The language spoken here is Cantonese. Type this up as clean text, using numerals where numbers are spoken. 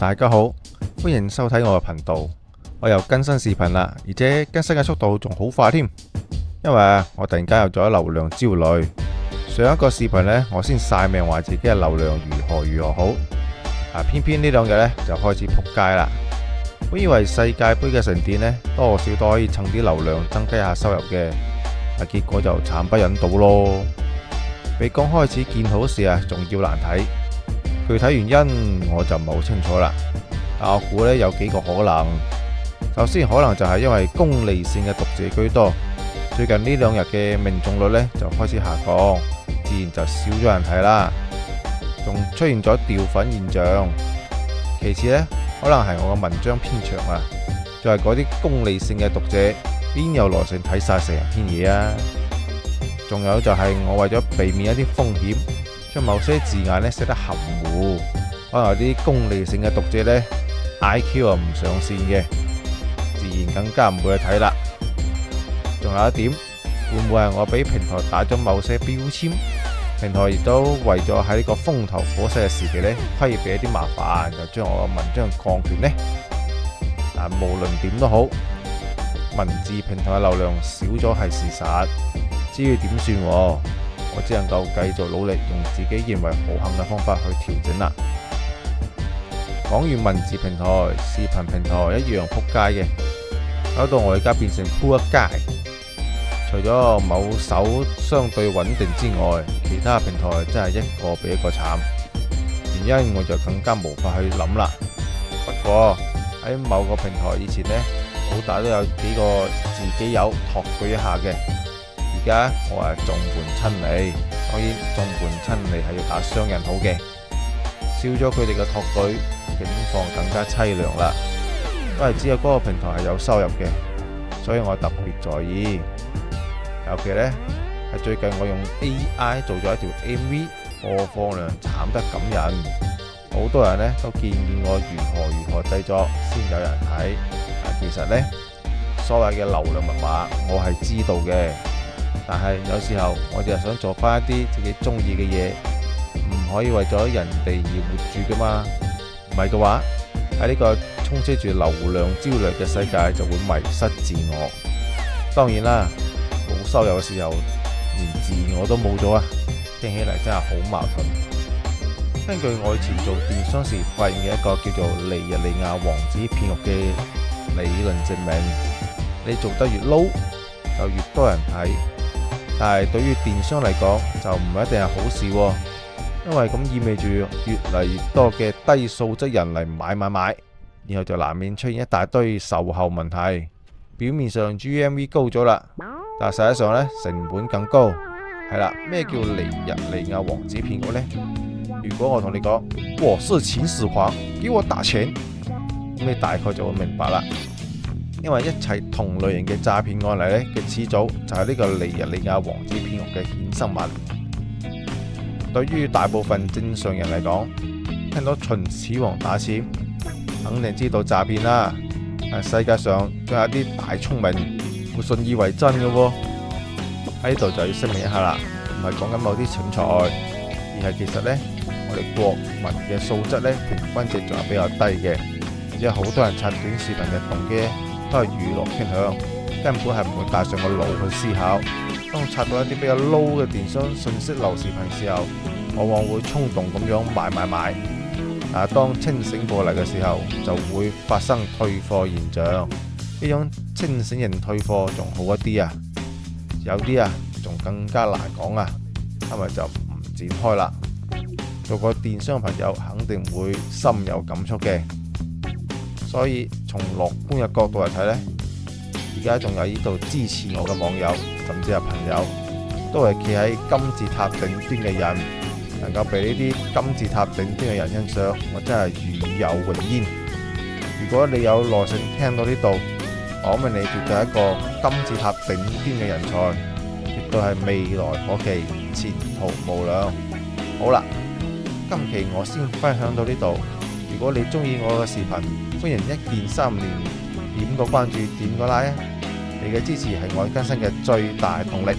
大家好，歡迎收睇我嘅頻道。我又更新視頻啦，而且更新嘅速度仲好快添。因為我突然間有咗流量焦慮。上一個視頻呢，我先晒命話自己嘅流量如何好，偏偏呢兩日呢，就開始撲街啦。本以為世界盃嘅盛典呢，多少都可以蹭啲流量，增加下收入嘅，結果就慘不忍睹咯。比剛開始見好事仲要難睇。具體原因我就唔係好清楚啦，但我估呢有幾個可能。首先可能就係因為功利性嘅讀者居多，最近呢兩日嘅命中率呢就開始下降，自然就少咗人睇啦，仲出現咗掉粉現象。其次呢，可能係我嘅文章偏長啊，就係嗰啲功利性嘅讀者邊有耐性睇晒成篇嘢啊？仲有就係我為咗避免一啲風險，將某些字眼呢寫得含糊，可能有啲功利性嘅讀者呢 IQ 唔上線嘅，自然更加唔會去睇啦。仲有一點，會唔會係我俾平台打咗某些標籤，平台亦都為咗喺呢個風頭火勢嘅時期呢，規避一啲麻煩，就將我嘅文章降權呢？但無論點都好，文字平台嘅流量少咗係事實，至於點算，我只能夠繼續努力，用自己認為可行嘅方法去調整啦。講完文字平台，視頻平台一樣撲街嘅，搞到我而家變成鋪一街。除咗某手相對穩定之外，其他平台真係一個比一個慘。原因我就更加無法去諗啦。不過喺某個平台以前呢，好大都有幾個自己有托舉一下嘅。而家我係眾叛親離，當然眾叛親離係要打雙人好嘅。少咗佢哋嘅托舉，境況更加淒涼啦。因為只有嗰個平台係有收入嘅，所以我特別在意。尤其呢，係最近我用 AI 做咗一條 MV， 播放量慘得感人，好多人呢都建議我如何製作先有人睇。其實呢，所謂嘅流量密碼我係知道嘅，但係有時候我就係想做翻一啲自己中意嘅嘢，唔可以為咗人哋而活住噶嘛。唔係嘅話，喺呢個充斥住流量焦慮嘅世界就會迷失自我。當然啦，冇收入嘅時候連自我都冇咗啊，聽起嚟真係好矛盾。根據我以前做電商時發現嘅一個叫做尼日利亞王子騙局嘅理論證明，你做得越 low 就越多人睇，但係對於電商嚟講就唔一定係好事，因為咁意味住越嚟越多嘅低素質人嚟買，然後就難免出現一大堆售後問題。表面上 GMV 高咗啦，但實際上呢，成本更高。係啦，咩叫尼日利亞王子騙局呢？如果我同你講我是秦始皇，給我打錢，咁你大概就會明白啦。因為一切同類型嘅詐騙案例呢嘅始祖就係呢個尼日利亞王子騙局嘅衍生物。對於大部分正常人嚟講，聽到秦始皇打錢，肯定知道詐騙啦。但世界上仲有啲大聰明會信以為真嘅喎。喺呢度就要聲明一下啦，唔係講緊某啲蠢材，而係其實呢，我哋國民嘅素質呢，平均值仲係比較低嘅，而且好多人刷短視頻嘅動機都係娛樂傾向，根本係唔會帶上個腦去思考。當刷到一啲比較 low 嘅電商信息流視頻時候，往往會衝動咁樣買。但係當清醒過嚟嘅時候，就會發生退貨現象。呢種清醒型退貨仲好一啲啊，有啲仲更加難講啊，今日就唔展開啦。做個電商朋友肯定會深有感觸嘅。所以從樂觀嘅角度嚟睇呢，而家仲有呢度支持我嘅網友，甚至係朋友，都係企喺金字塔頂端嘅人。能夠被呢啲金字塔頂端嘅人欣賞，我真係與有榮焉。如果你有耐性聽到呢度，我明你絕對係一個金字塔頂端嘅人才，絕對係未來可期，前途無量。好啦，今期我先分享到呢度。如果你中意我嘅視頻，歡迎一鍵三連，點個關注，點個 like，你嘅支持係我更新嘅最大動力。